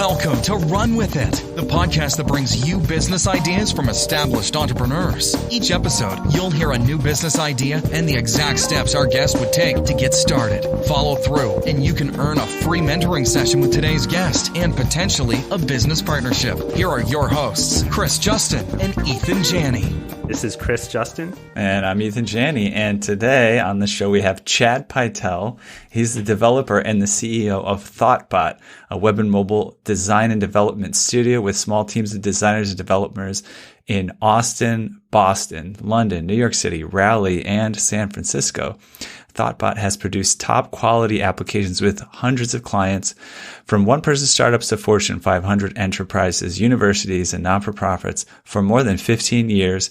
Welcome to Run With It, the podcast that brings you business ideas from established entrepreneurs. Each episode, you'll hear a new business idea and the exact steps our guest would take to get started. Follow through, and you can earn a free mentoring session with today's guest and potentially a business partnership. Here are your hosts, Chris Justin and Ethan Janney. This is Chris Justin. And I'm Ethan Janney. And today on the show, we have Chad Pytel. He's the developer and the CEO of ThoughtBot, a web and mobile design and development studio with small teams of designers and developers in Austin, Boston, London, New York City, Raleigh, and San Francisco. ThoughtBot has produced top quality applications with hundreds of clients, from one-person startups to Fortune 500 enterprises, universities, and not-for-profits for more than 15 years,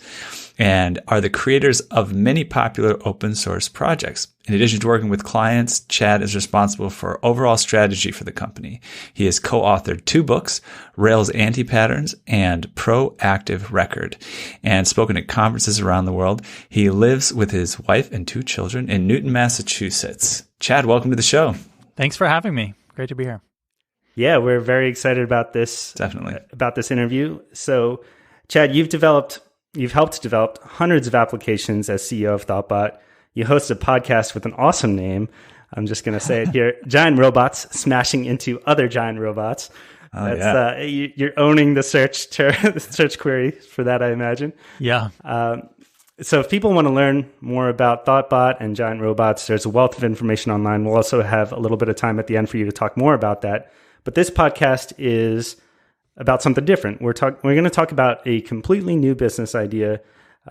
and are the creators of many popular open source projects. In addition to working with clients, Chad is responsible for overall strategy for the company. He has co-authored 2 books, Rails Anti-Patterns and Proactive Record, and spoken at conferences around the world. He lives with his wife and 2 children in Newton, Massachusetts. Chad, welcome to the show. Thanks for having me. Great to be here. Yeah, we're very excited about this. Definitely. About this interview. So, Chad, you've helped develop hundreds of applications as CEO of ThoughtBot. You host a podcast with an awesome name. I'm just going to say it here. Giant Robots Smashing into Other Giant Robots. You're owning the search query for that, I imagine. Yeah. So if people want to learn more about ThoughtBot and Giant Robots, there's a wealth of information online. We'll also have a little bit of time at the end for you to talk more about that. But this podcast is about something different. We're going to talk about a completely new business idea,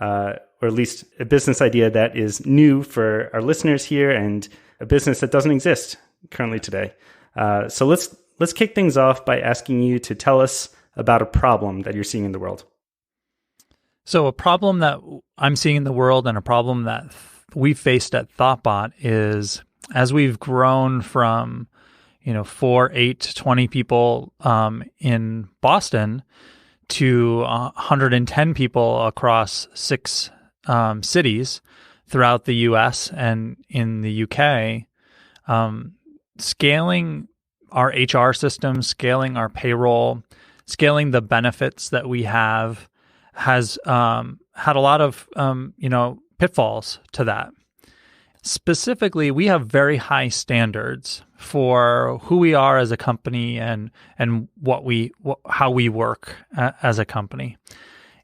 or at least a business idea that is new for our listeners here and a business that doesn't exist currently today. So let's kick things off by asking you to tell us about a problem that you're seeing in the world. So a problem that I'm seeing in the world and a problem that we faced at ThoughtBot is, as we've grown from 4, 8, 20 people in Boston to 110 people across 6 cities throughout the US and in the UK, scaling our HR system, scaling our payroll, scaling the benefits that we have has had a lot of pitfalls to that. Specifically, we have very high standards for who we are as a company and how we work as a company.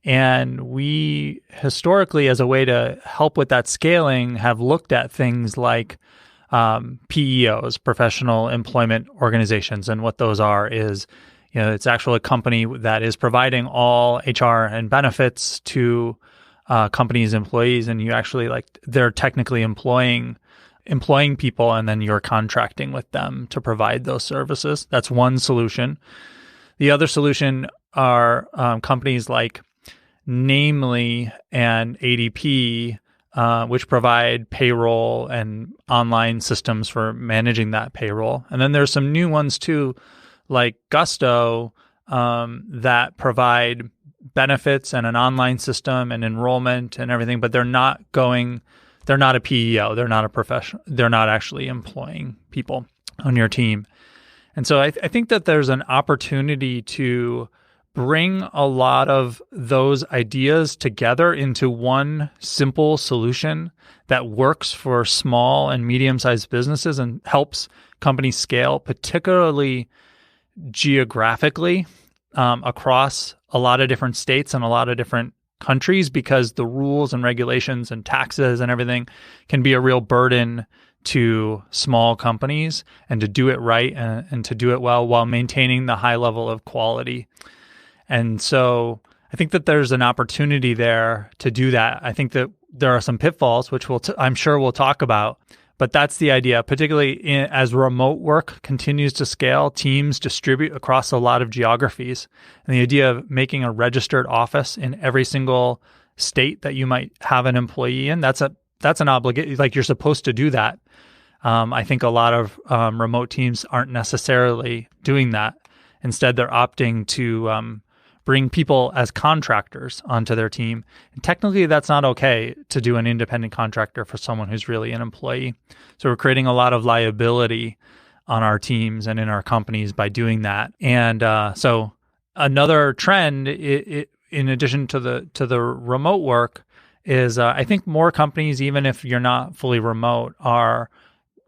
And we historically, as a way to help with that scaling, have looked at things like PEOs, professional employment organizations. And what those are is, it's actually a company that is providing all HR and benefits to companies' employees, and you actually they're technically employing people, and then you're contracting with them to provide those services. That's one solution. The other solution are companies like Namely and ADP, which provide payroll and online systems for managing that payroll. And then there's some new ones too, like Gusto, that provide benefits and an online system and enrollment and everything, but they're not a PEO, they're not a professional, they're not actually employing people on your team. And so I think that there's an opportunity to bring a lot of those ideas together into one simple solution that works for small and medium-sized businesses and helps companies scale, particularly geographically, across a lot of different states and a lot of different countries, because the rules and regulations and taxes and everything can be a real burden to small companies, and to do it right and to do it well while maintaining the high level of quality. And so I think that there's an opportunity there to do that. I think that there are some pitfalls, which I'm sure we'll talk about. But that's the idea, particularly as remote work continues to scale, teams distribute across a lot of geographies. And the idea of making a registered office in every single state that you might have an employee in, that's an obligation. Like, you're supposed to do that. I think a lot of remote teams aren't necessarily doing that. Instead, they're opting to bring people as contractors onto their team. And technically, that's not okay to do an independent contractor for someone who's really an employee. So we're creating a lot of liability on our teams and in our companies by doing that. And so another trend, in addition to the remote work, is I think more companies, even if you're not fully remote, are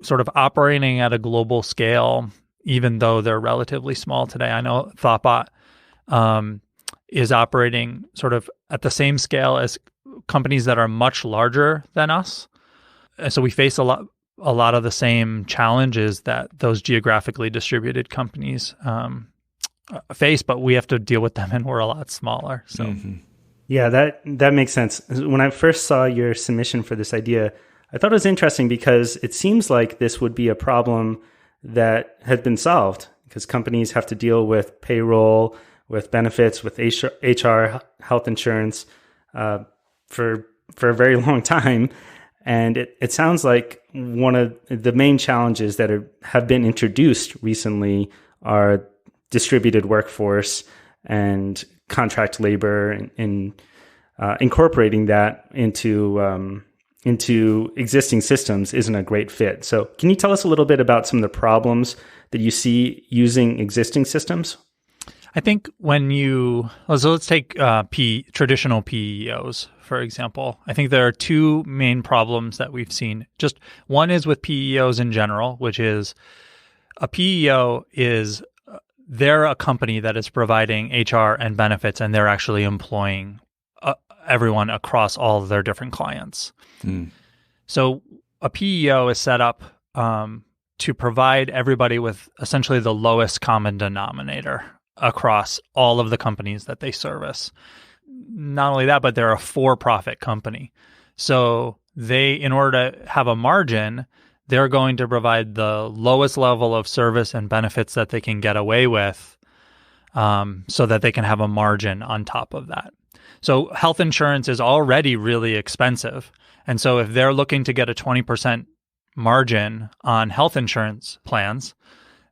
sort of operating at a global scale, even though they're relatively small today. I know ThoughtBot is operating sort of at the same scale as companies that are much larger than us. And so we face a lot of the same challenges that those geographically distributed companies face, but we have to deal with them, and we're a lot smaller. So, yeah, that makes sense. When I first saw your submission for this idea, I thought it was interesting because it seems like this would be a problem that had been solved because companies have to deal with payroll, with benefits, with HR, health insurance for a very long time. And it sounds like one of the main challenges that have been introduced recently are distributed workforce and contract labor, and incorporating that into existing systems isn't a great fit. So can you tell us a little bit about some of the problems that you see using existing systems? I think let's take traditional PEOs, for example. I think there are two main problems that we've seen. Just one is with PEOs in general, which is a PEO they're a company that is providing HR and benefits, and they're actually employing everyone across all of their different clients. So a PEO is set up to provide everybody with essentially the lowest common denominator across all of the companies that they service. Not only that, but they're a for-profit company. So in order to have a margin, they're going to provide the lowest level of service and benefits that they can get away with, so that they can have a margin on top of that. So health insurance is already really expensive. And so if they're looking to get a 20% margin on health insurance plans,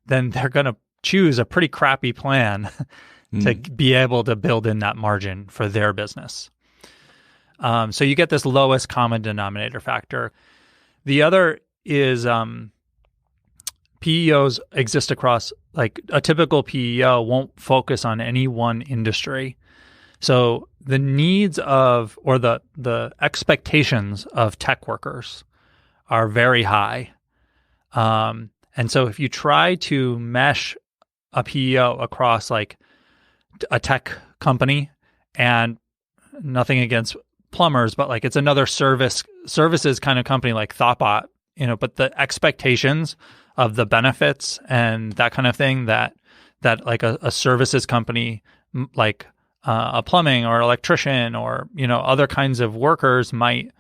then they're going to choose a pretty crappy plan to be able to build in that margin for their business. So you get this lowest common denominator factor. The other is PEOs exist across, like a typical PEO won't focus on any one industry. So the needs of, or the expectations of tech workers are very high. And so if you try to mesh a PEO across like a tech company, and nothing against plumbers, but like it's another services kind of company like ThoughtBot, but the expectations of the benefits and that kind of thing that like a services company like a plumbing or electrician or other kinds of workers might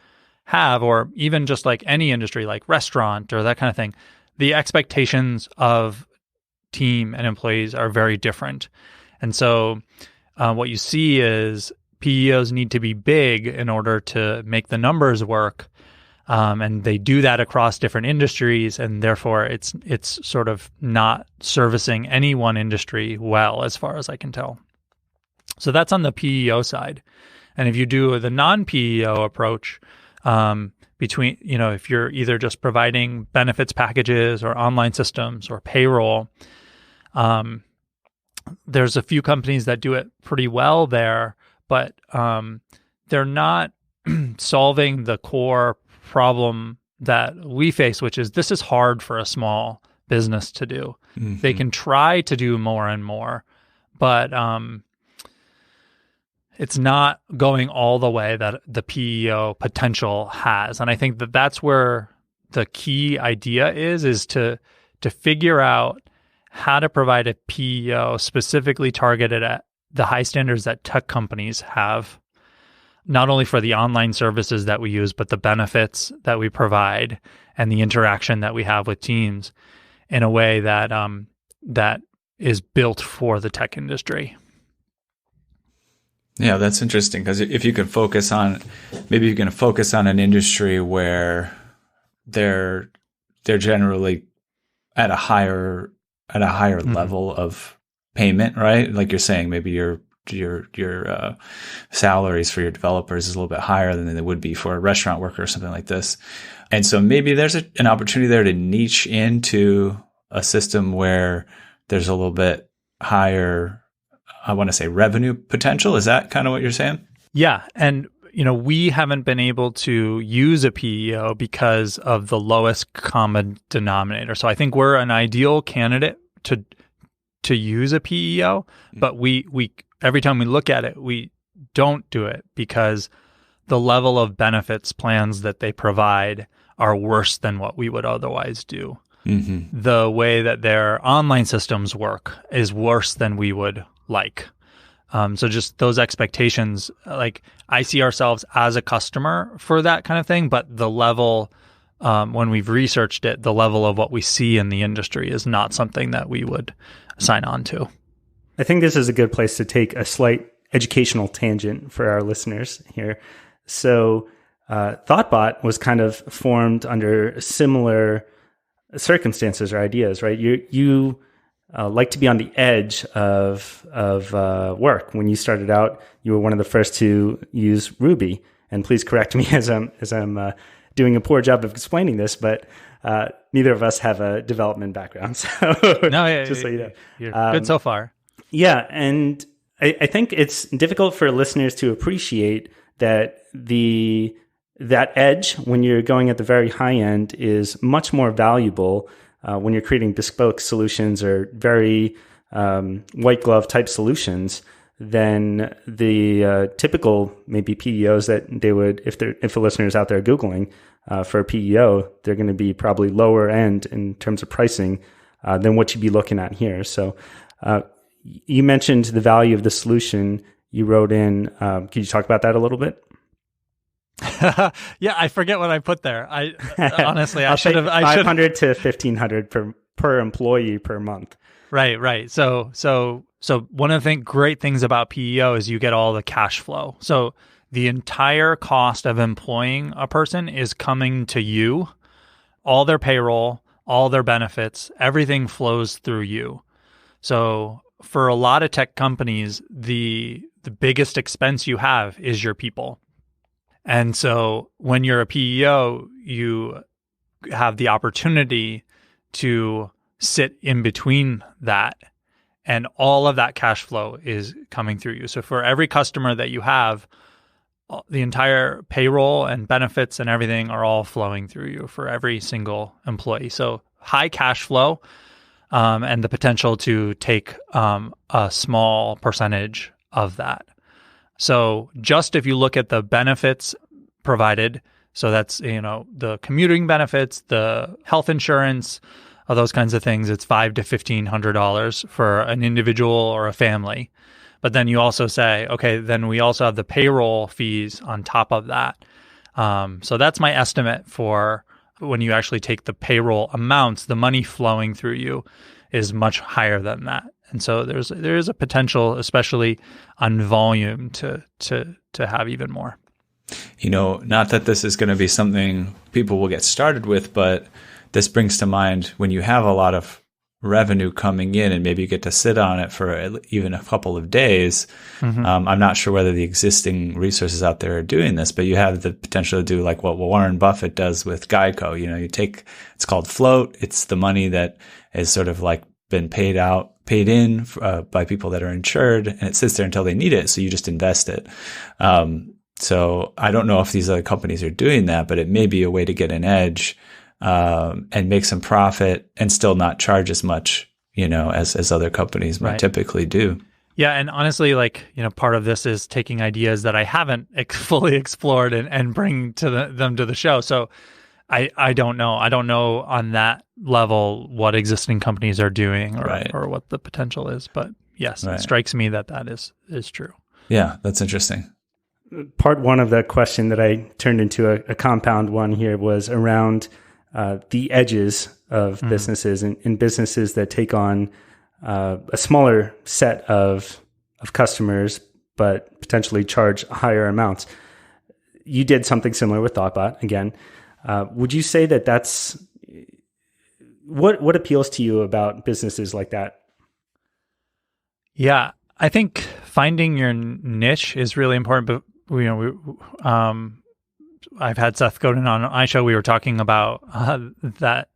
have, or even just like any industry like restaurant or that kind of thing, the expectations of team and employees are very different. And so what you see is PEOs need to be big in order to make the numbers work. And they do that across different industries, and therefore it's sort of not servicing any one industry well, as far as I can tell. So that's on the PEO side. And if you do the non-PEO approach, between, if you're either just providing benefits packages or online systems or payroll, there's a few companies that do it pretty well there, but they're not solving the core problem that we face, which is this is hard for a small business to do. They can try to do more and more, but it's not going all the way that the PEO potential has. And I think that that's where the key idea is to figure out how to provide a PEO specifically targeted at the high standards that tech companies have, not only for the online services that we use, but the benefits that we provide and the interaction that we have with teams in a way that that is built for the tech industry. Yeah, that's interesting, because if you could focus on, maybe you're going to focus on an industry where they're generally at a higher level of payment, right? Like you're saying, maybe your salaries for your developers is a little bit higher than they would be for a restaurant worker or something like this. And so maybe there's an opportunity there to niche into a system where there's a little bit higher, I want to say, revenue potential. Is that kind of what you're saying? Yeah. And, we haven't been able to use a PEO because of the lowest common denominator. So I think we're an ideal candidate to use a PEO, but we every time we look at it, we don't do it because the level of benefits plans that they provide are worse than what we would otherwise do. Mm-hmm. The way that their online systems work is worse than we would like. So just those expectations, like I see ourselves as a customer for that kind of thing, but the level, when we've researched it, the level of what we see in the industry is not something that we would sign on to. I think this is a good place to take a slight educational tangent for our listeners here. So ThoughtBot was kind of formed under similar circumstances or ideas, right? You like to be on the edge of work. When you started out, you were one of the first to use Ruby. And please correct me as I'm doing a poor job of explaining this, but neither of us have a development background. So just so you know, you're good so far. Yeah, and I think it's difficult for listeners to appreciate that that edge when you're going at the very high end is much more valuable when you're creating bespoke solutions or very white glove type solutions than the typical maybe PEOs that they would, if the listeners out there Googling for a PEO, they're going to be probably lower end in terms of pricing than what you'd be looking at here. So you mentioned the value of the solution you wrote in. Could you talk about that a little bit? Yeah, I forget what I put there. I honestly, I should have. $500 to $1,500 per employee per month. Right. So one of the great things about PEO is you get all the cash flow. So the entire cost of employing a person is coming to you. All their payroll, all their benefits, everything flows through you. So for a lot of tech companies, the biggest expense you have is your people. And so when you're a PEO, you have the opportunity to sit in between that, and all of that cash flow is coming through you. So for every customer that you have, the entire payroll and benefits and everything are all flowing through you for every single employee. So high cash flow and the potential to take a small percentage of that. So just if you look at the benefits provided, so that's, the commuting benefits, the health insurance, those kinds of things, it's $500 to $1,500 for an individual or a family. But then you also say, okay, then we also have the payroll fees on top of that. So that's my estimate for when you actually take the payroll amounts, the money flowing through you is much higher than that. And so there is a potential, especially on volume, to have even more. Not that this is going to be something people will get started with, but this brings to mind when you have a lot of revenue coming in and maybe you get to sit on it for even a couple of days. Mm-hmm. I'm not sure whether the existing resources out there are doing this, but you have the potential to do like what Warren Buffett does with Geico. You take, it's called float. It's the money that is sort of like been paid in by people that are insured, and it sits there until they need it. So you just invest it. So I don't know if these other companies are doing that, but it may be a way to get an edge and make some profit and still not charge as much, as other companies might typically do. Yeah. And honestly, part of this is taking ideas that I haven't fully explored and bring them to the show. So I don't know. I don't know on that level what existing companies are doing or what the potential is. But yes, it strikes me that is true. Yeah, that's interesting. Part one of the question that I turned into a compound one here was around the edges of businesses and businesses that take on a smaller set of customers, but potentially charge higher amounts. You did something similar with ThoughtBot again. Would you say that that's what appeals to you about businesses like that? Yeah, I think finding your niche is really important. But I've had Seth Godin on my show. We were talking about that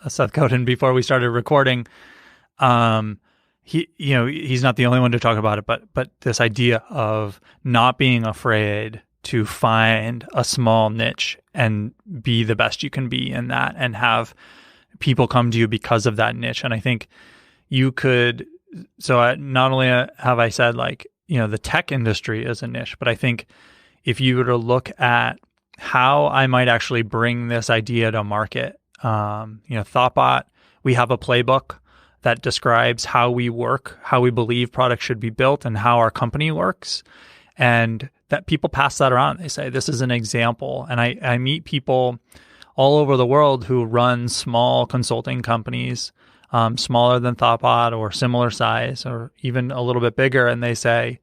Seth Godin before we started recording. He's not the only one to talk about it, but this idea of not being afraid to find a small niche and be the best you can be in that, and have people come to you because of that niche. And I think you could. So not only have I said the tech industry is a niche, but I think if you were to look at how I might actually bring this idea to market, Thoughtbot, we have a playbook that describes how we work, how we believe products should be built, and how our company works. And that people pass that around. They say, this is an example. And I meet people all over the world who run small consulting companies, smaller than Thoughtbot or similar size or even a little bit bigger. And they say,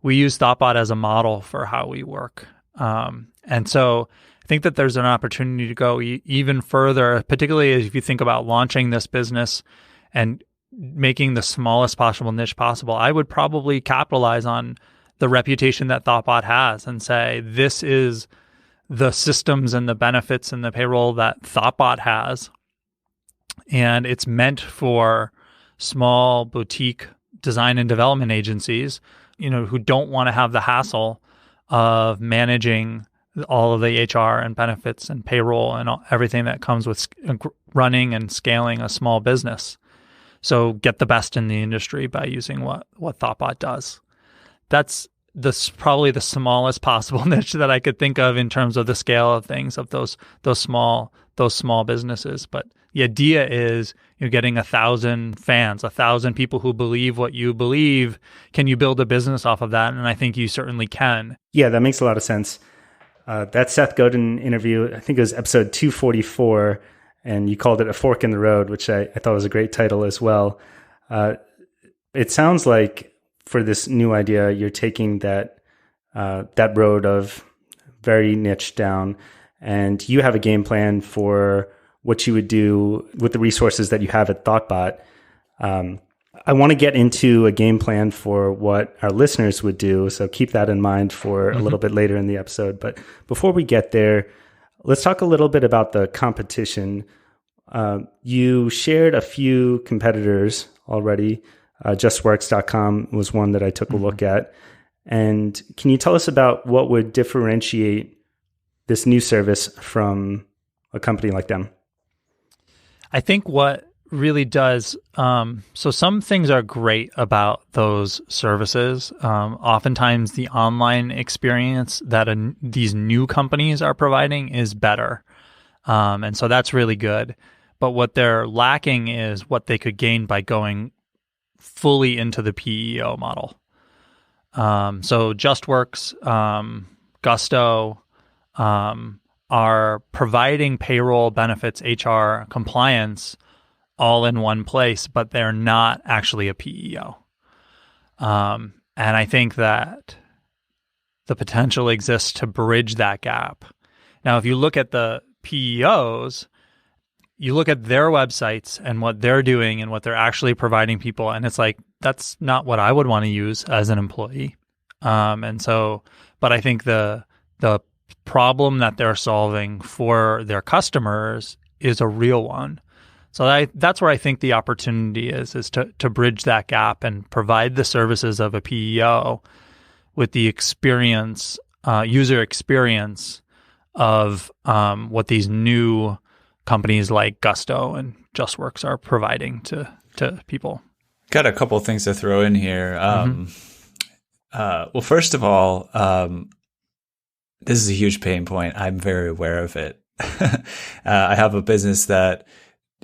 we use Thoughtbot as a model for how we work. And so I think that there's an opportunity to go even further, particularly if you think about launching this business and making the smallest possible niche possible. I would probably capitalize on the reputation that Thoughtbot has and say, this is the systems and the benefits and the payroll that Thoughtbot has. And it's meant for small boutique design and development agencies, who don't want to have the hassle of managing all of the HR and benefits and payroll and everything that comes with running and scaling a small business. So get the best in the industry by using what Thoughtbot does. That's probably the smallest possible niche that I could think of in terms of the scale of things, of those small businesses. But the idea is you're getting 1,000 fans, 1,000 people who believe what you believe. Can you build a business off of that? And I think you certainly can. Yeah, that makes a lot of sense. That Seth Godin interview, I think it was episode 244, and you called it A Fork in the Road, which I thought was a great title as well. It sounds like for this new idea, you're taking that road of very niche down, and you have a game plan for what you would do with the resources that you have at Thoughtbot. I want to get into a game plan for what our listeners would do, so keep that in mind for a little bit later in the episode. But before we get there, let's talk a little bit about the competition. You shared a few competitors already. JustWorks.com was one that I took a look at. And can you tell us about what would differentiate this new service from a company like them? I think what really does, so some things are great about those services. Oftentimes the online experience that these new companies are providing is better. And so that's really good. But what they're lacking is what they could gain by going fully into the PEO model. So JustWorks, Gusto are providing payroll, benefits, HR, compliance all in one place, but they're not actually a PEO. And I think that the potential exists to bridge that gap. Now, if you look at the PEOs, you look at their websites and what they're doing and what they're actually providing people, and it's like, that's not what I would want to use as an employee. And so, but I think the problem that they're solving for their customers is a real one. So that's where I think the opportunity is to bridge that gap and provide the services of a PEO with the experience, user experience of what these new companies like Gusto and JustWorks are providing to people. Got a couple of things to throw in here. Well, first of all, this is a huge pain point. I'm very aware of it. I have a business that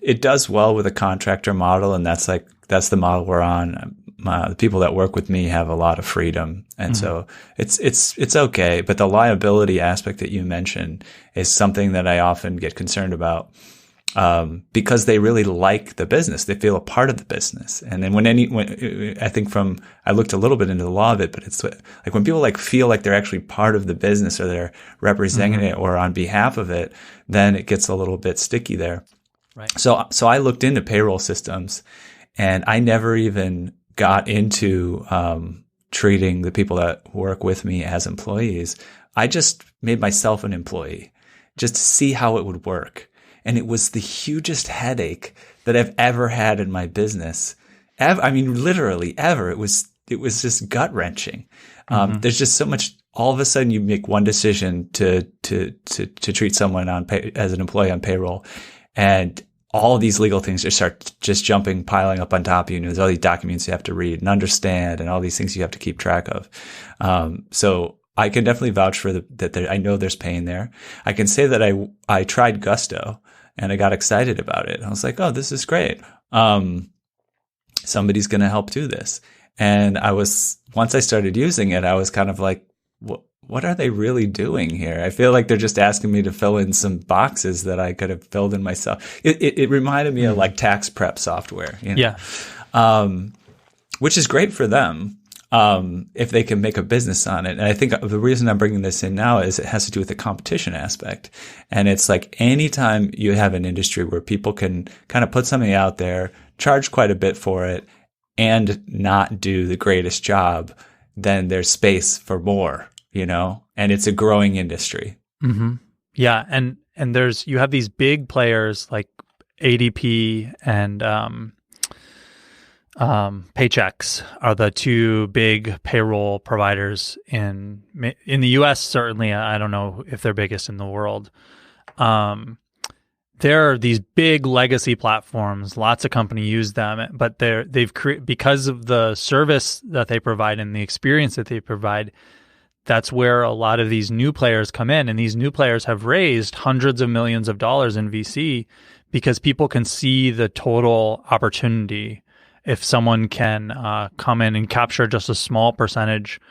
it does well with a contractor model, and that's the model we're on. The people that work with me have a lot of freedom, and so it's okay. But the liability aspect that you mentioned is something that I often get concerned about, because they really like the business, they feel a part of the business. And then when I think I looked a little bit into the law of it, but it's like when people feel like they're actually part of the business or they're representing it or on behalf of it, then it gets a little bit sticky there. Right. So I looked into payroll systems, and I never even got into treating the people that work with me as employees. I just made myself an employee just to see how it would work. And it was the hugest headache that I've ever had in my business. I mean, literally ever. It was just gut wrenching. There's just so much. All of a sudden, you make one decision to treat someone as an employee on payroll, and all these legal things just start piling up on top of you. And there's all these documents you have to read and understand, and all these things you have to keep track of. So I can definitely vouch for that. I know there's pain there. I can say that I tried Gusto and I got excited about it. I was like, oh, this is great. Somebody's going to help do this. And once I started using it, I was kind of like, what are they really doing here? I feel like they're just asking me to fill in some boxes that I could have filled in myself. It reminded me of like tax prep software, Yeah. Which is great for them if they can make a business on it. And I think the reason I'm bringing this in now is it has to do with the competition aspect. And it's like anytime you have an industry where people can kind of put something out there, charge quite a bit for it, and not do the greatest job, then there's space for more, and it's a growing industry. Mm-hmm. Yeah. And you have these big players like ADP and Paychex are the two big payroll providers in the US. Certainly, I don't know if they're biggest in the world. There are these big legacy platforms. Lots of companies use them, but because of the service that they provide and the experience that they provide. That's where a lot of these new players come in, and these new players have raised hundreds of millions of dollars in VC because people can see the total opportunity. If someone can come in and capture just a small percentage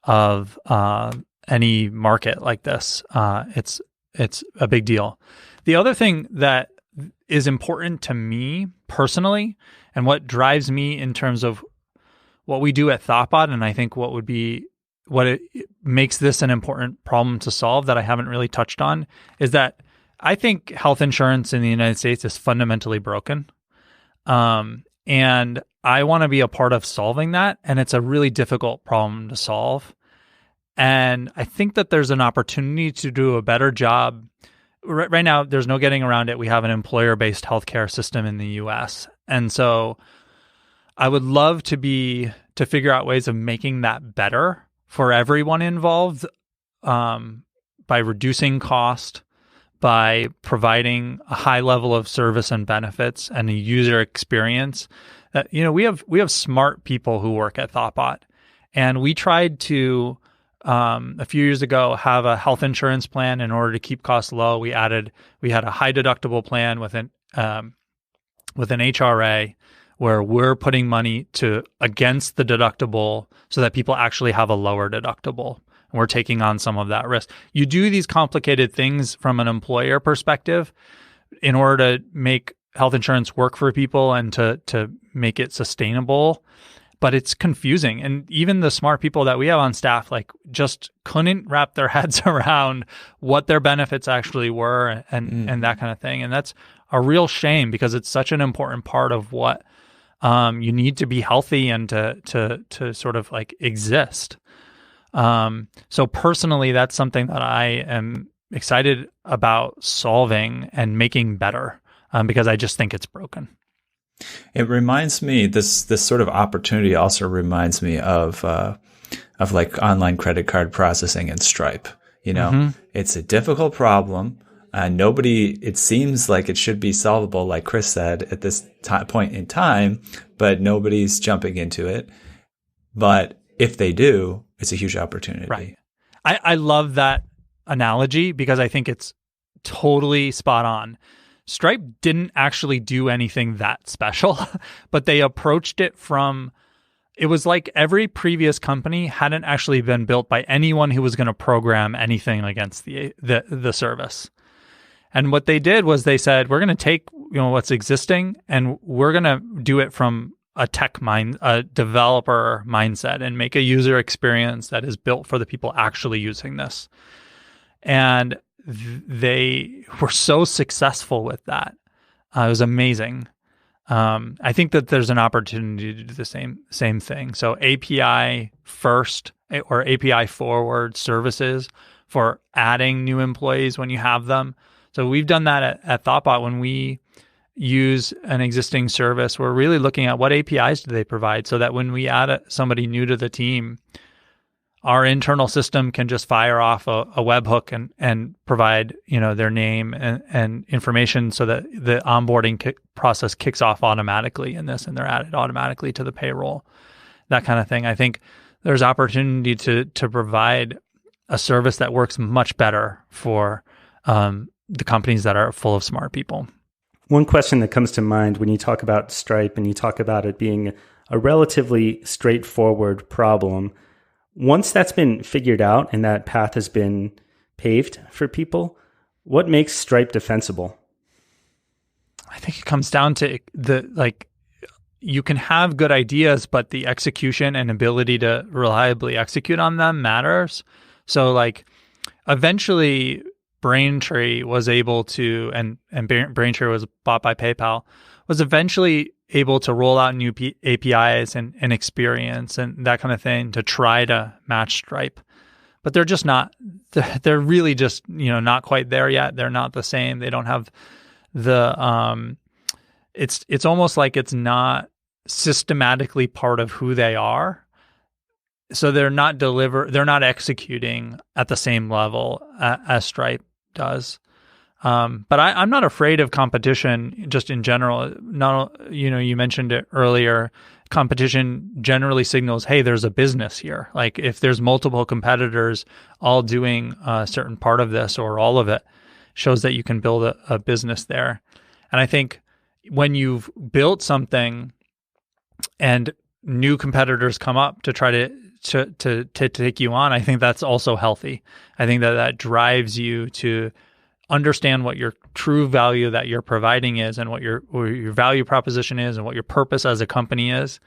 of any market like this, it's a big deal. The other thing that is important to me personally, and what drives me in terms of what we do at Thoughtbot, and I think what it makes this an important problem to solve that I haven't really touched on, is that I think health insurance in the United States is fundamentally broken. And I want to be a part of solving that. And it's a really difficult problem to solve. And I think that there's an opportunity to do a better job. Right now, there's no getting around it. We have an employer-based healthcare system in the US. And so I would love to figure out ways of making that better for everyone involved, by reducing cost, by providing a high level of service and benefits and a user experience. We have smart people who work at Thoughtbot, and we tried to a few years ago have a health insurance plan in order to keep costs low. We had a high deductible plan with an HRA where we're putting money against the deductible so that people actually have a lower deductible. And we're taking on some of that risk. You do these complicated things from an employer perspective in order to make health insurance work for people and to make it sustainable. But it's confusing. And even the smart people that we have on staff, just couldn't wrap their heads around what their benefits actually were and that kind of thing. And that's a real shame because it's such an important part of what you need to be healthy and to sort of exist. So personally, that's something that I am excited about solving and making better because I just think it's broken. It reminds me, this sort of opportunity also reminds me of online credit card processing and Stripe. It's a difficult problem. It seems like it should be solvable, like Chris said, at this point in time, but nobody's jumping into it. But if they do, it's a huge opportunity. Right. I love that analogy because I think it's totally spot on. Stripe didn't actually do anything that special, but they approached it it was like every previous company hadn't actually been built by anyone who was going to program anything against the service. And what they did was they said, we're going to take what's existing and we're going to do it from a developer mindset and make a user experience that is built for the people actually using this. And they were so successful with that. It was amazing. I think that there's an opportunity to do the same thing. So API first or API forward services for adding new employees when you have them, So we've done that at Thoughtbot. When we use an existing service, we're really looking at what APIs do they provide, so that when we add somebody new to the team, our internal system can just fire off a webhook and provide, their name and information, so that the onboarding process kicks off automatically in this, and they're added automatically to the payroll, that kind of thing. I think there's opportunity to provide a service that works much better for the companies that are full of smart people. One question that comes to mind when you talk about Stripe and you talk about it being a relatively straightforward problem, once that's been figured out and that path has been paved for people, what makes Stripe defensible? I think it comes down to you can have good ideas, but the execution and ability to reliably execute on them matters. So eventually Braintree was able to, and Braintree was bought by PayPal, was eventually able to roll out new APIs and experience and that kind of thing to try to match Stripe. But they're just not, they're really just, not quite there yet. They're not the same. They don't have the, it's almost like it's not systematically part of who they are. So they're not executing at the same level as Stripe does. But I'm not afraid of competition just in general. You mentioned it earlier. Competition generally signals, hey, there's a business here. Like if there's multiple competitors all doing a certain part of this or all of it, shows that you can build a business there. And I think when you've built something and new competitors come up to try to take you on, I think that's also healthy. I think that drives you to understand what your true value that you're providing is, and what your value proposition is, and what your purpose as a company is,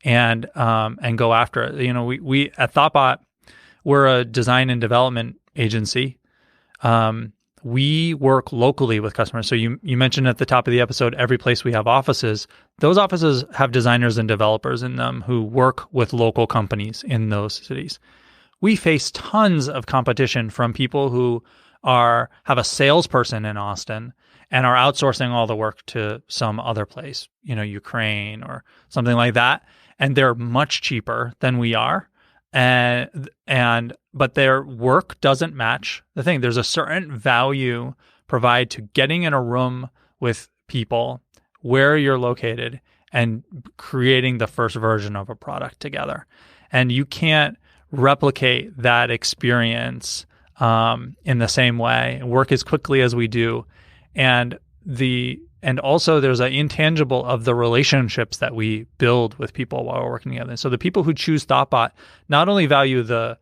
and go after it. We at Thoughtbot, we're a design and development agency. We work locally with customers. So you mentioned at the top of the episode, every place we have offices, those offices have designers and developers in them who work with local companies in those cities. We face tons of competition from people who have a salesperson in Austin and are outsourcing all the work to some other place, Ukraine or something like that. And they're much cheaper than we are. But their work doesn't match the thing. There's a certain value provided to getting in a room with people where you're located and creating the first version of a product together. And you can't replicate that experience in the same way, work as quickly as we do. And also there's an intangible of the relationships that we build with people while we're working together. So the people who choose Thoughtbot not only value the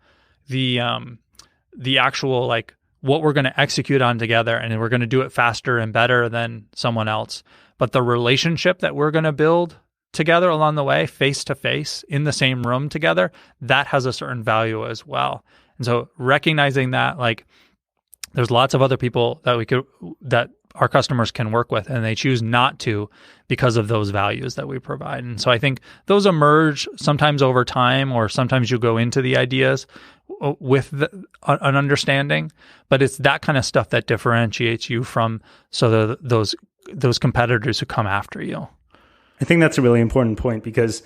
actual what we're going to execute on together, and we're going to do it faster and better than someone else, but the relationship that we're going to build together along the way, face to face in the same room together, that has a certain value as well. And so recognizing that there's lots of other people that our customers can work with, and they choose not to because of those values that we provide. And so I think those emerge sometimes over time, or sometimes you go into the ideas with an understanding, but it's that kind of stuff that differentiates you from those competitors who come after you. I think that's a really important point, because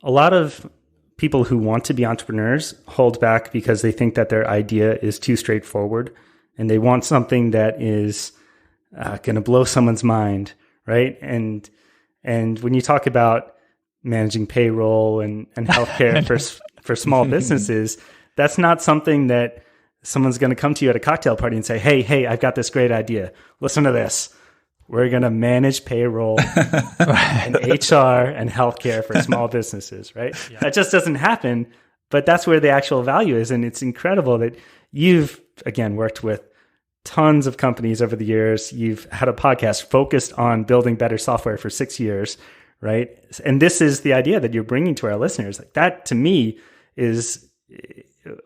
a lot of people who want to be entrepreneurs hold back because they think that their idea is too straightforward, and they want something that is going to blow someone's mind, right? And when you talk about managing payroll and healthcare for small businesses, that's not something that someone's going to come to you at a cocktail party and say, hey, I've got this great idea. Listen to this. We're going to manage payroll and HR and healthcare for small businesses, right? Yeah. That just doesn't happen, but that's where the actual value is. And it's incredible that you've, again, worked with tons of companies over the years. You've had a podcast focused on building better software for 6 years, right? And this is the idea that you're bringing to our listeners. That, to me, is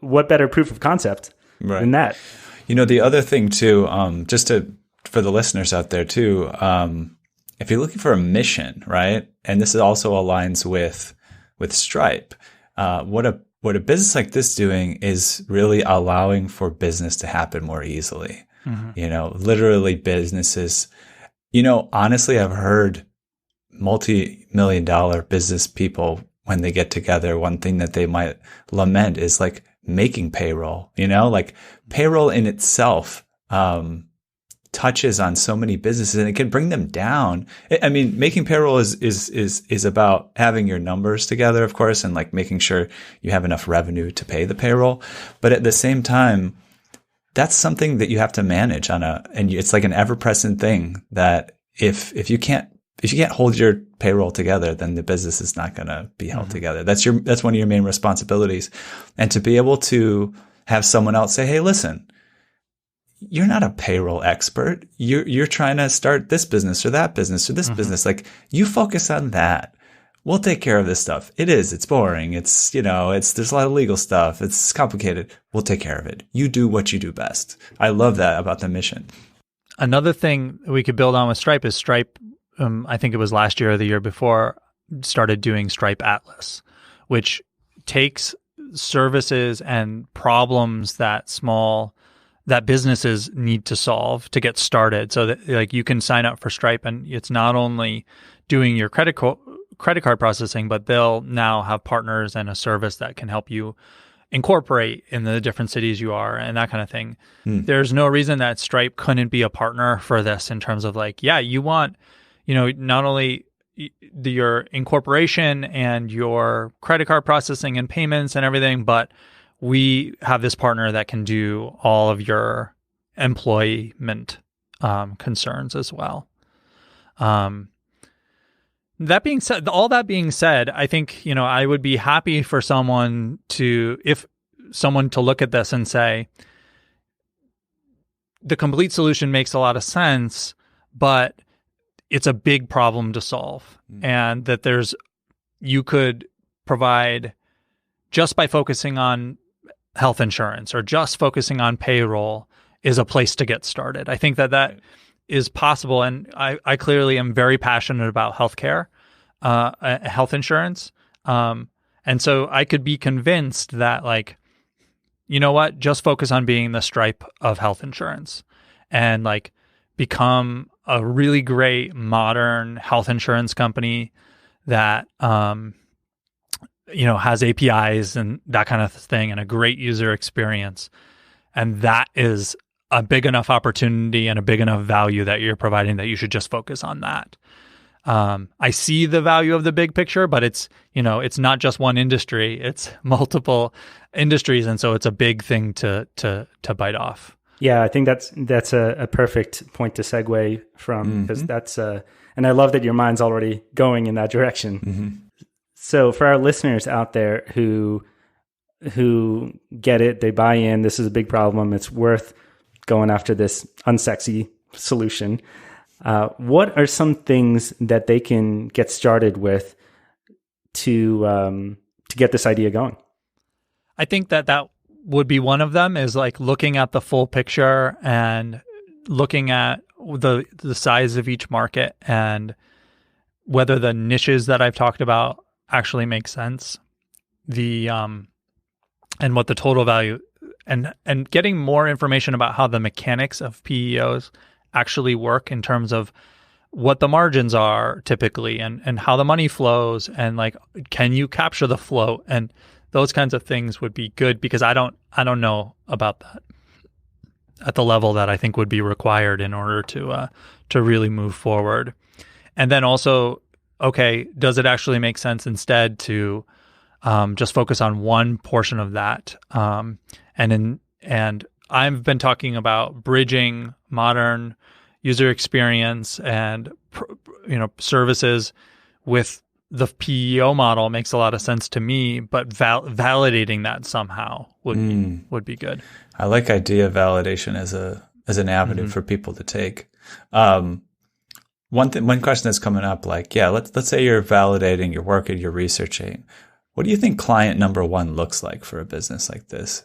what better proof of concept than that? The other thing too, for the listeners out there too, if you're looking for a mission, right? And this also aligns with Stripe. What a business like this doing is really allowing for business to happen more easily. Literally businesses, honestly, I've heard multi-million-dollar business people, when they get together, one thing that they might lament is like making payroll, like payroll in itself, touches on so many businesses and it can bring them down. I mean, making payroll is about having your numbers together, of course, and like making sure you have enough revenue to pay the payroll. But at the same time, that's something that you have to manage and it's like an ever-present thing that if you can't hold your payroll together, then the business is not going to be held together. That's one of your main responsibilities. And to be able to have someone else say, hey, listen, you're not a payroll expert. You're trying to start this business or that business or this business. Like, you focus on that. We'll take care of this stuff. It's boring. There's a lot of legal stuff. It's complicated. We'll take care of it. You do what you do best. I love that about the mission. Another thing we could build on with Stripe is Stripe, I think it was last year or the year before, started doing Stripe Atlas, which takes services and problems that businesses need to solve to get started. So that like you can sign up for Stripe and it's not only doing your credit card processing, but they'll now have partners and a service that can help you incorporate in the different cities you are and that kind of thing. There's no reason that Stripe couldn't be a partner for this in terms of like, yeah, you want, not only your incorporation and your credit card processing and payments and everything, but we have this partner that can do all of your employment concerns as well. That being said, I think, I would be happy for someone to look at this and say, the complete solution makes a lot of sense, but it's a big problem to solve. And that you could provide just by focusing on health insurance or just focusing on payroll is a place to get started. I think that is possible. And I clearly am very passionate about healthcare, health insurance. And so I could be convinced that like, you know what, just focus on being the Stripe of health insurance and like become a really great modern health insurance company that, has APIs and that kind of thing and a great user experience. And that is a big enough opportunity and a big enough value that you're providing that you should just focus on that. I see the value of the big picture, but it's not just one industry, it's multiple industries. And so it's a big thing to bite off. Yeah, I think that's a perfect point to segue from, because that's and I love that your mind's already going in that direction. So for our listeners out there who get it, they buy in, this is a big problem, it's worth going after this unsexy solution. What are some things that they can get started with to get this idea going? I think that would be one of them, is like looking at the full picture and looking at the size of each market and whether the niches that I've talked about actually make sense. And what the total value and getting more information about how the mechanics of PEOs actually work in terms of what the margins are typically and how the money flows and like, can you capture the flow? And those kinds of things would be good, because I don't know about that at the level that I think would be required in order to really move forward. And then also, okay, does it actually make sense instead to just focus on one portion of that? And I've been talking about bridging modern user experience and services with the PEO model makes a lot of sense to me, but validating that somehow would be good. I like idea validation as an avenue for people to take. One question that's coming up, like, yeah, let's say you're validating your work and you're researching. What do you think client number one looks like for a business like this?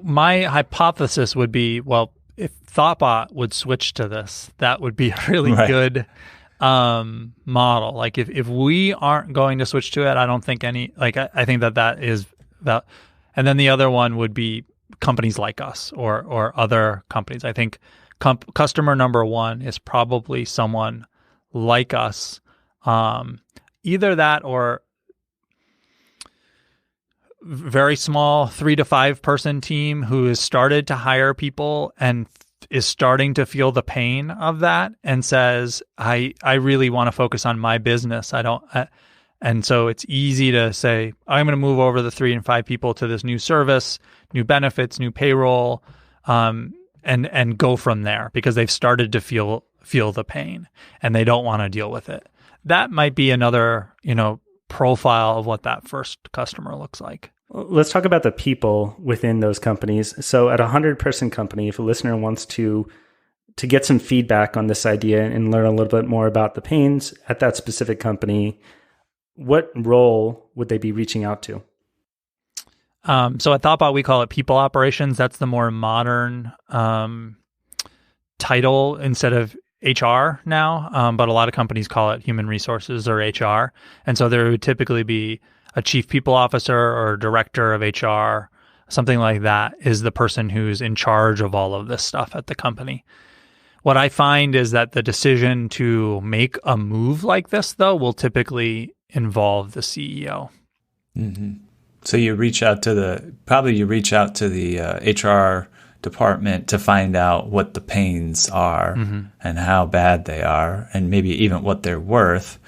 My hypothesis would be, well, if Thoughtbot would switch to this, that would be a really good model. Like if we aren't going to switch to it, I don't think I think that is that. And then the other one would be companies like us or other companies. I think customer number one is probably someone like us, either that or very small 3 to 5 person team who has started to hire people and is starting to feel the pain of that and says, I really want to focus on my business. And so it's easy to say, I'm going to move over the 3 and 5 people to this new service, new benefits, new payroll, and go from there because they've started to feel the pain and they don't want to deal with it. That might be another, profile of what that first customer looks like. Let's talk about the people within those companies. So at a 100-person company, if a listener wants to get some feedback on this idea and learn a little bit more about the pains at that specific company, what role would they be reaching out to? So at ThoughtBot, we call it people operations. That's the more modern title instead of HR now, but a lot of companies call it human resources or HR. And so there would typically be a chief people officer or director of HR, something like that is the person who's in charge of all of this stuff at the company. What I find is that the decision to make a move like this, though, will typically involve the CEO. Mm-hmm. So you reach out to the HR department to find out what the pains are and how bad they are and maybe even what they're worth.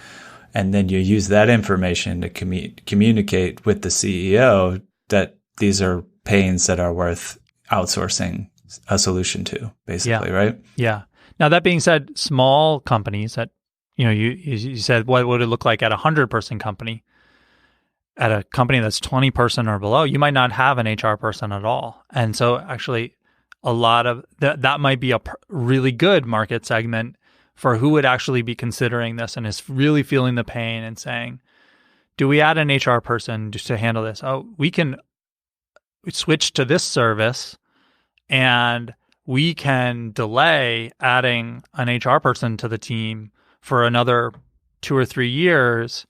And then you use that information to communicate with the CEO that these are pains that are worth outsourcing a solution to, basically, right? Yeah. Now, that being said, small companies that, you said, what would it look like at a 100-person company? At a company that's 20 person or below, you might not have an HR person at all. And so actually a lot of that might be a really good market segment for who would actually be considering this and is really feeling the pain and saying, do we add an HR person just to handle this? Oh, we can switch to this service and we can delay adding an HR person to the team for another 2 or 3 years.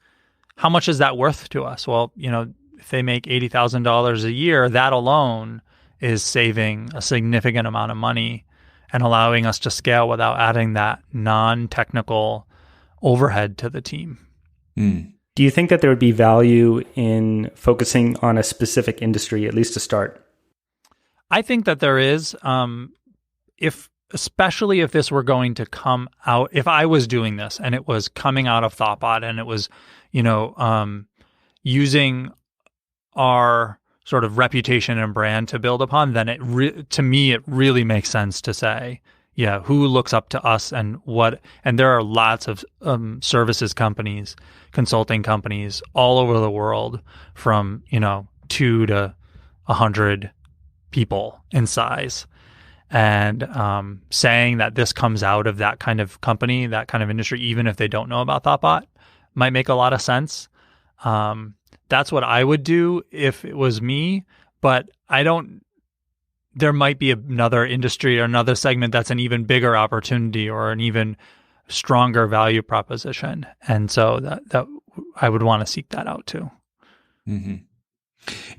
How much is that worth to us? Well, if they make $80,000 a year, that alone is saving a significant amount of money and allowing us to scale without adding that non-technical overhead to the team. Do you think that there would be value in focusing on a specific industry, at least to start? I think that there is, especially if this were going to come out, if I was doing this and it was coming out of ThoughtBot and it was, using our sort of reputation and brand to build upon, then to me, it really makes sense to say, who looks up to us and what, and there are lots of services companies, consulting companies all over the world from, 2 to 100 people in size. And saying that this comes out of that kind of company, that kind of industry, even if they don't know about ThoughtBot, might make a lot of sense. That's what I would do if it was me, but there might be another industry or another segment that's an even bigger opportunity or an even stronger value proposition. And so that I would want to seek that out too. Mm-hmm.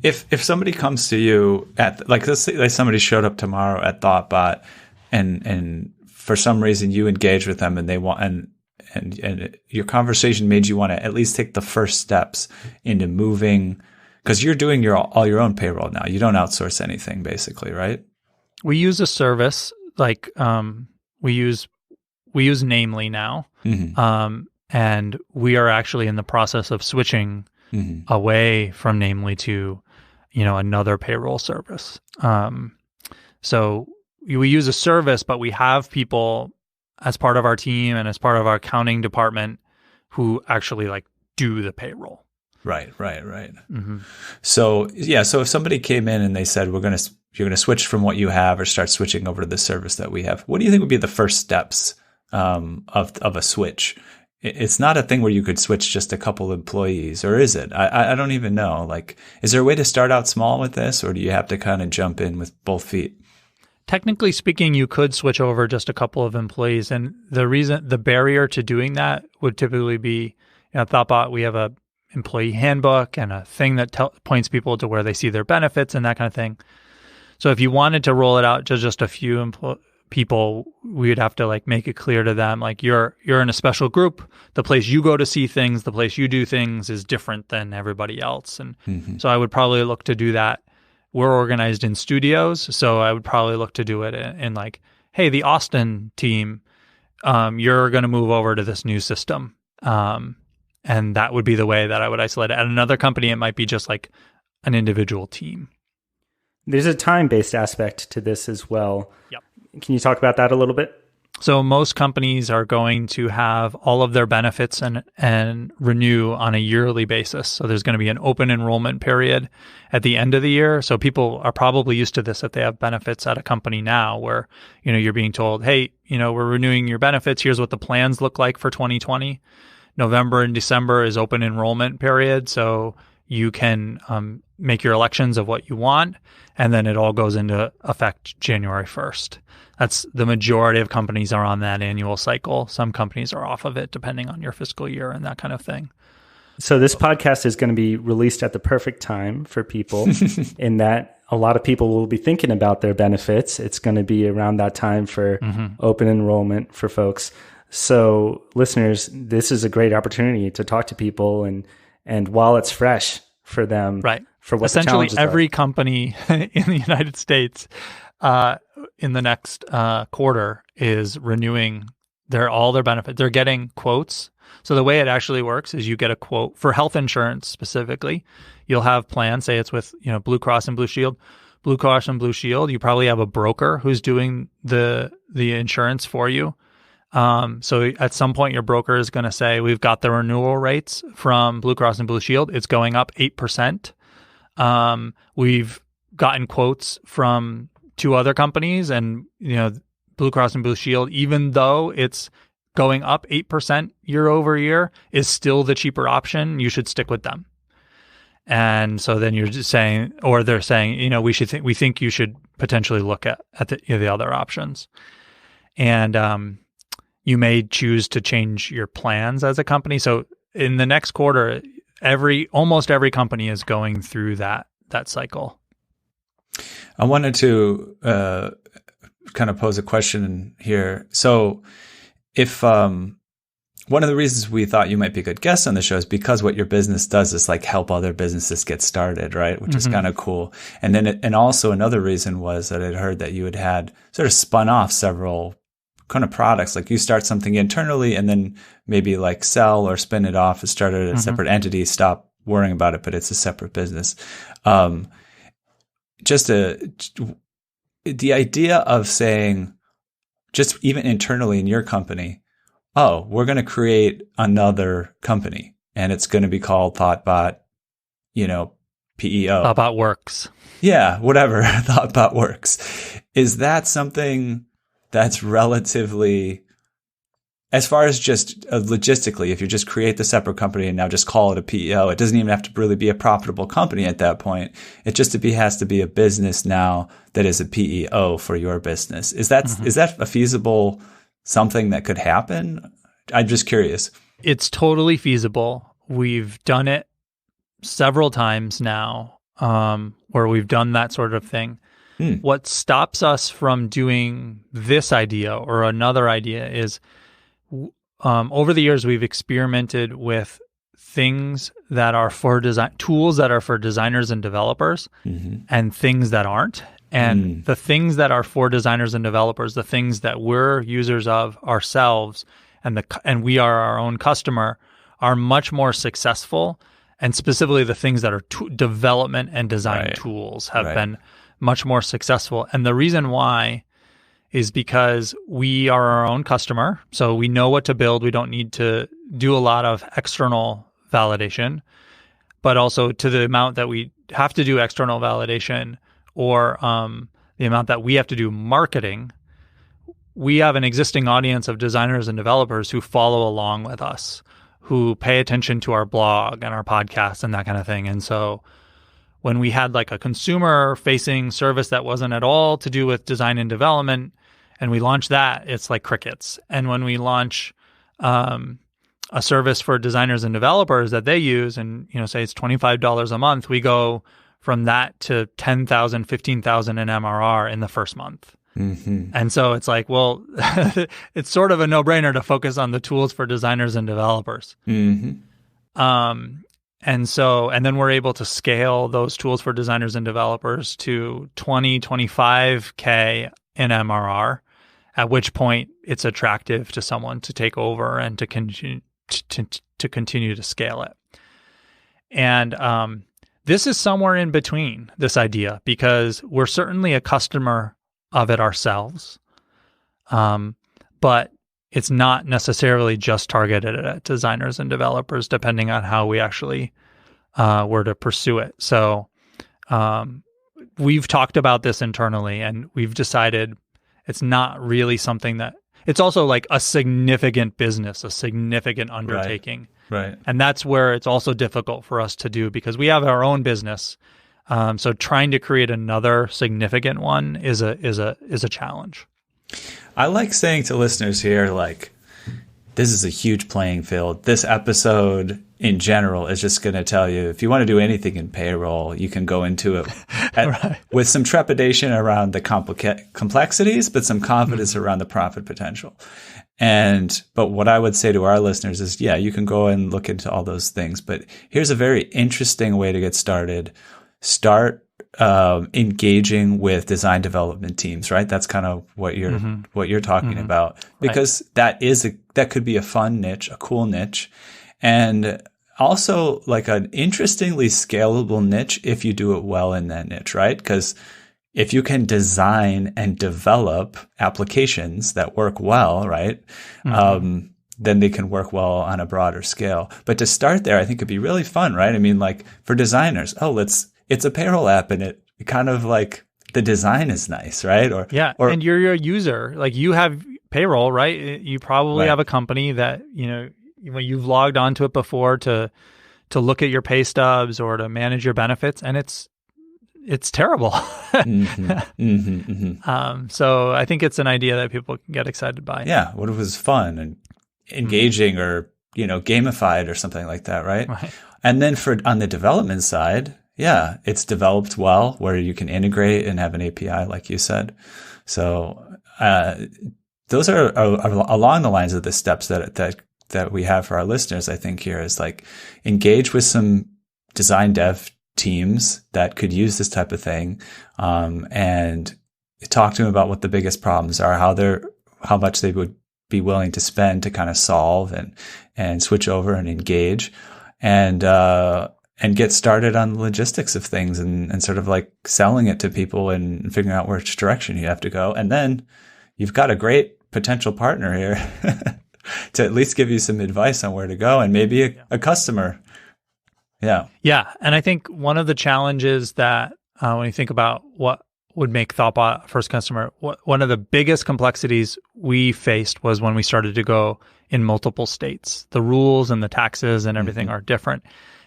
If somebody comes to you let's say somebody showed up tomorrow at ThoughtBot and for some reason you engage with them and they want, and your conversation made you want to at least take the first steps into moving, because you're doing all your own payroll now. You don't outsource anything, basically, right? We use a service like we use Namely now, and we are actually in the process of switching away from Namely to another payroll service. So we use a service, but we have people as part of our team and as part of our accounting department who actually do the payroll. Right. Mm-hmm. So if somebody came in and they said, you're going to switch from what you have or start switching over to the service that we have, what do you think would be the first steps of a switch? It's not a thing where you could switch just a couple employees, or is it? I don't even know. Is there a way to start out small with this, or do you have to kind of jump in with both feet? Technically speaking, you could switch over just a couple of employees. And the barrier to doing that would typically be, at ThoughtBot, we have a employee handbook and a thing that points people to where they see their benefits and that kind of thing. So if you wanted to roll it out to just a few people, we would have to like make it clear to them, like you're in a special group. The place you go to see things, the place you do things is different than everybody else. And so I would probably look to do that. We're organized in studios, so I would probably look to do it in like, hey, the Austin team, you're going to move over to this new system. And that would be the way that I would isolate it. At another company, it might be just like an individual team. There's a time-based aspect to this as well. Yep. Can you talk about that a little bit? So most companies are going to have all of their benefits and renew on a yearly basis. So there's going to be an open enrollment period at the end of the year. So people are probably used to this if they have benefits at a company now where, you're being told, hey, we're renewing your benefits. Here's what the plans look like for 2020. November and December is open enrollment period. So you can make your elections of what you want. And then it all goes into effect January 1st. That's the majority of companies are on that annual cycle. Some companies are off of it depending on your fiscal year and that kind of thing. So this podcast is going to be released at the perfect time for people in that a lot of people will be thinking about their benefits. It's going to be around that time for open enrollment for folks. So listeners, this is a great opportunity to talk to people and while it's fresh for them, right? For what essentially the every are. Company in the United States in the next quarter is renewing all their benefits. They're getting quotes. So the way it actually works is you get a quote for health insurance specifically. You'll have plans, say it's with Blue Cross and Blue Shield. Blue Cross and Blue Shield, you probably have a broker who's doing the insurance for you. So at some point, your broker is going to say, we've got the renewal rates from Blue Cross and Blue Shield. It's going up 8%. We've gotten quotes from 2 other companies and, Blue Cross and Blue Shield, even though it's going up 8% year over year, is still the cheaper option. You should stick with them. And so then you're just saying, or they're saying, we think you should potentially look at the other options. And, you may choose to change your plans as a company. So in the next quarter, almost every company is going through that cycle. I wanted to kind of pose a question here. So if one of the reasons we thought you might be a good guest on the show is because what your business does is like help other businesses get started, right? Which is kind of cool. And then and also another reason was that I'd heard that you had sort of spun off several kind of products, like you start something internally and then maybe like sell or spin it off and start a separate entity, stop worrying about it, but it's a separate business. The idea of saying, just even internally in your company, oh, we're going to create another company and it's going to be called ThoughtBot, PEO. ThoughtBot Works. Yeah, whatever. ThoughtBot Works. Is that something that's relatively, as far as just logistically, if you just create the separate company and now just call it a PEO, it doesn't even have to really be a profitable company at that point. It just has to be a business now that is a PEO for your business. Is that a feasible something that could happen? I'm just curious. It's totally feasible. We've done it several times now, where we've done that sort of thing. What stops us from doing this idea or another idea is over the years, we've experimented with things that are for design, tools that are for designers and developers, and things that aren't. And the things that are for designers and developers, the things that we're users of ourselves and we are our own customer, are much more successful. And specifically the things that are development and design tools have been much more successful. And the reason why is because we are our own customer. So we know what to build. We don't need to do a lot of external validation, but also to the amount that we have to do external validation or the amount that we have to do marketing, we have an existing audience of designers and developers who follow along with us, who pay attention to our blog and our podcast and that kind of thing. And so when we had like a consumer-facing service that wasn't at all to do with design and development, and we launched that, it's like crickets. And when we launch a service for designers and developers that they use, and say it's $25 a month, we go from that to 10,000, 15,000 in MRR in the first month. Mm-hmm. And so it's like, well, it's sort of a no-brainer to focus on the tools for designers and developers. Mm-hmm. And then we're able to scale those tools for designers and developers to 20, 25K in MRR, at which point it's attractive to someone to take over and to continue to scale it. And this is somewhere in between, this idea, because we're certainly a customer of it ourselves, but it's not necessarily just targeted at designers and developers, depending on how we actually were to pursue it. So we've talked about this internally, and we've decided it's not really something that, it's also like a significant business, a significant undertaking. Right. And that's where it's also difficult for us to do, because we have our own business. So trying to create another significant one is a challenge. I like saying to listeners here, like, this is a huge playing field. This episode in general is just going to tell you, if you want to do anything in payroll, you can go into it with some trepidation around the complexities, but some confidence around the profit potential. But what I would say to our listeners is, yeah, you can go and look into all those things, but here's a very interesting way to get started. Start engaging with design development teams, right? That's kind of what you're talking about, because that could be a fun niche, a cool niche, and also like an interestingly scalable niche if you do it well in that niche, right? Because if you can design and develop applications that work well, right? Then they can work well on a broader scale. But to start there, I think it'd be really fun, right? I mean, like for designers, it's a payroll app, and it kind of like the design is nice, right? And you're a user, like you have payroll, right? You probably have a company that, when you've logged onto it before to look at your pay stubs or to manage your benefits, and it's terrible. So I think it's an idea that people can get excited by. Yeah. What if it was fun and engaging or, gamified or something like that, right? And then on the development side, yeah, it's developed well where you can integrate and have an API, like you said. So those are along the lines of the steps that we have for our listeners. I think here is like engage with some design dev teams that could use this type of thing, and talk to them about what the biggest problems are, how much they would be willing to spend to kind of solve and switch over and engage, and get started on the logistics of things and sort of like selling it to people and figuring out which direction you have to go. And then you've got a great potential partner here to at least give you some advice on where to go, and maybe a customer. Yeah. Yeah. And I think one of the challenges that when you think about what would make ThoughtBot a first customer, one of the biggest complexities we faced was when we started to go in multiple states. The rules and the taxes and everything are different.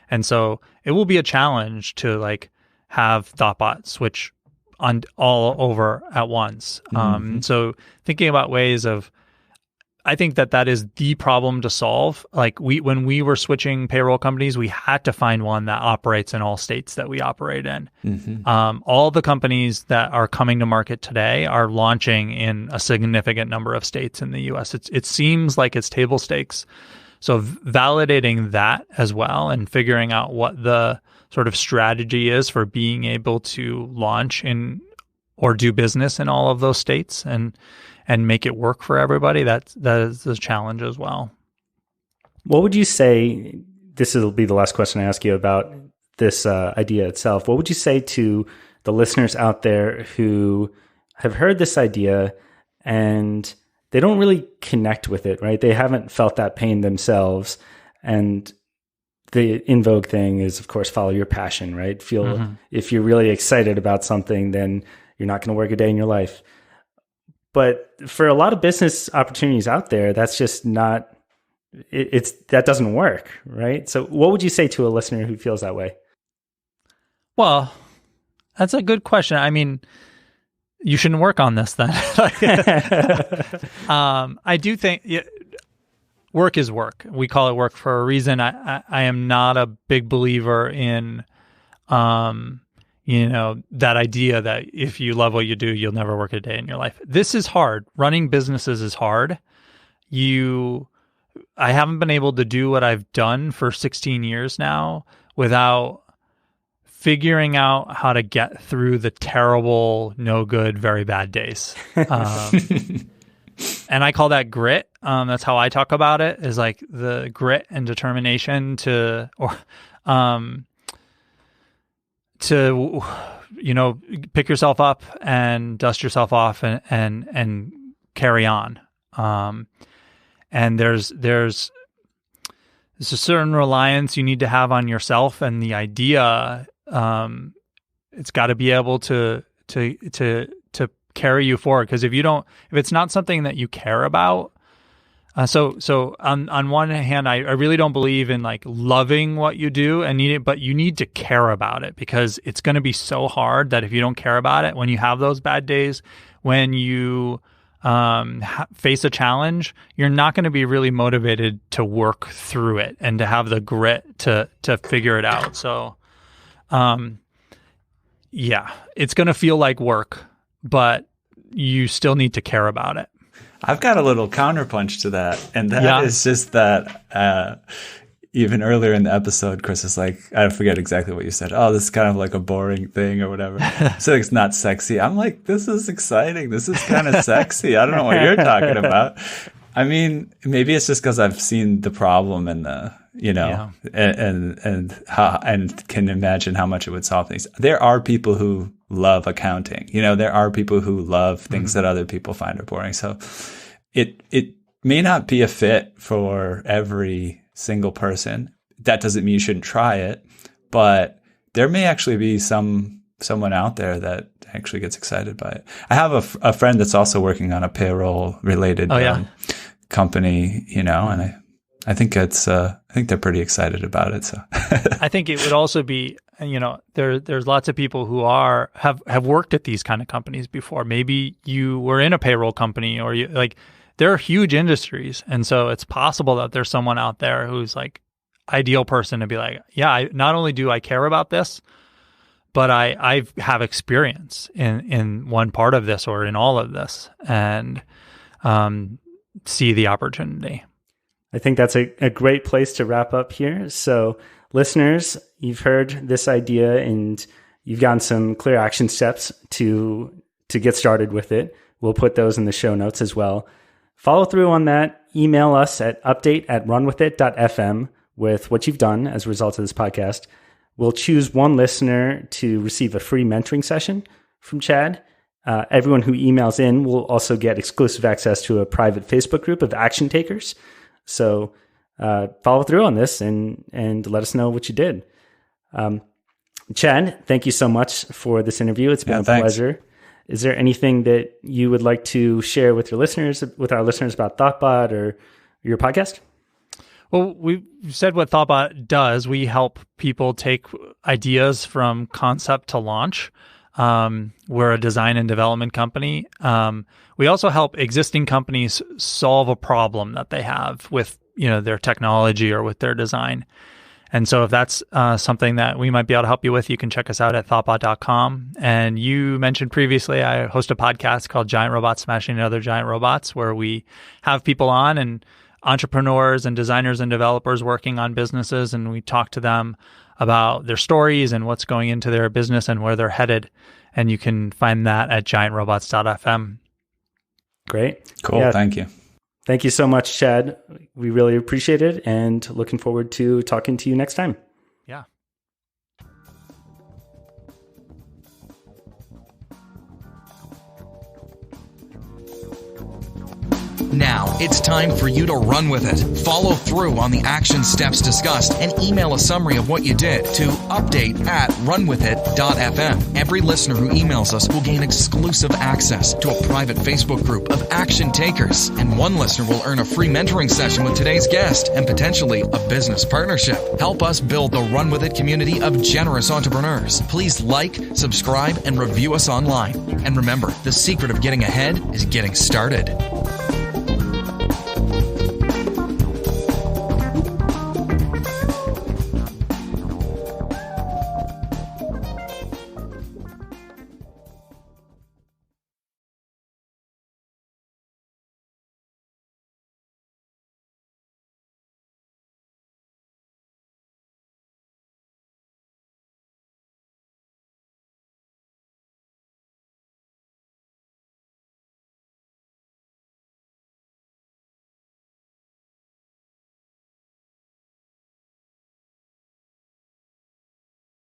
And so it will be a challenge to like have ThoughtBot switch on all over at once. So thinking about ways of, I think that is the problem to solve. Like when we were switching payroll companies, we had to find one that operates in all states that we operate in. All the companies that are coming to market today are launching in a significant number of states in the US. It seems like it's table stakes. So validating that as well and figuring out what the sort of strategy is for being able to launch in or do business in all of those states and make it work for everybody, that is the challenge as well. What would you say, this will be the last question I ask you about this idea itself, what would you say to the listeners out there who have heard this idea and they don't really connect with it, right? They haven't felt that pain themselves. And the in vogue thing is, of course, follow your passion, right? If you're really excited about something, then you're not going to work a day in your life. But for a lot of business opportunities out there, that's just not, that doesn't work, right? So what would you say to a listener who feels that way? Well, that's a good question. I mean, you shouldn't work on this then. I do think work is work. We call it work for a reason. I am not a big believer in that idea that if you love what you do, you'll never work a day in your life. This is hard. Running businesses is hard. I haven't been able to do what I've done for 16 years now without figuring out how to get through the terrible, no good, very bad days. And I call that grit. That's how I talk about it, is like the grit and determination to pick yourself up and dust yourself off and carry on. And there's a certain reliance you need to have on yourself and the idea. It's got to be able to carry you forward. Because if it's not something that you care about, so on one hand, I really don't believe in like loving what you do and need it, but you need to care about it, because it's going to be so hard that if you don't care about it, when you have those bad days, when you face a challenge, you're not going to be really motivated to work through it and to have the grit to figure it out. So, it's going to feel like work, but you still need to care about it. I've got a little counterpunch to that. And that is just that even earlier in the episode, Chris is like, I forget exactly what you said. Oh, this is kind of like a boring thing or whatever. So it's not sexy. I'm like, this is exciting. This is kind of sexy. I don't know what you're talking about. I mean, maybe it's just because I've seen the problem and and can imagine how much it would solve things. There are people who love accounting. There are people who love things that other people find are boring. So it may not be a fit for every single person. That doesn't mean you shouldn't try it, but there may actually be someone out there that actually gets excited by it. I have a friend that's also working on a payroll related company, and I think they're pretty excited about it. So I think it would also be, there's lots of people who have worked at these kind of companies before. Maybe you were in a payroll company, or they're huge industries. And so it's possible that there's someone out there who's like ideal person to be like, not only do I care about this, but I have experience in one part of this or in all of this, and see the opportunity. I think that's a great place to wrap up here. So listeners, you've heard this idea and you've gotten some clear action steps to get started with it. We'll put those in the show notes as well. Follow through on that. Email us at update@runwithit.fm with what you've done as a result of this podcast. We'll choose one listener to receive a free mentoring session from Chad. Everyone who emails in will also get exclusive access to a private Facebook group of action takers. So follow through on this and let us know what you did. Chad, thank you so much for this interview. It's been a pleasure. Is there anything that you would like to share with our listeners about ThoughtBot or your podcast? Well, we've said what ThoughtBot does. We help people take ideas from concept to launch. We're a design and development company. We also help existing companies solve a problem that they have with, their technology or with their design. And so if that's something that we might be able to help you with, you can check us out at thoughtbot.com. And you mentioned previously, I host a podcast called Giant Robots Smashing Other Giant Robots, where we have people on and entrepreneurs and designers and developers working on businesses, and we talk to them about their stories and what's going into their business and where they're headed. And you can find that at giantrobots.fm. Great. Cool. Yeah. Thank you. Thank you so much, Chad. We really appreciate it and looking forward to talking to you next time. Yeah. Now, it's time for you to run with it. Follow through on the action steps discussed and email a summary of what you did to update@runwithit.fm. Every listener who emails us will gain exclusive access to a private Facebook group of action takers. And one listener will earn a free mentoring session with today's guest and potentially a business partnership. Help us build the Run With It community of generous entrepreneurs. Please like, subscribe, and review us online. And remember, the secret of getting ahead is getting started.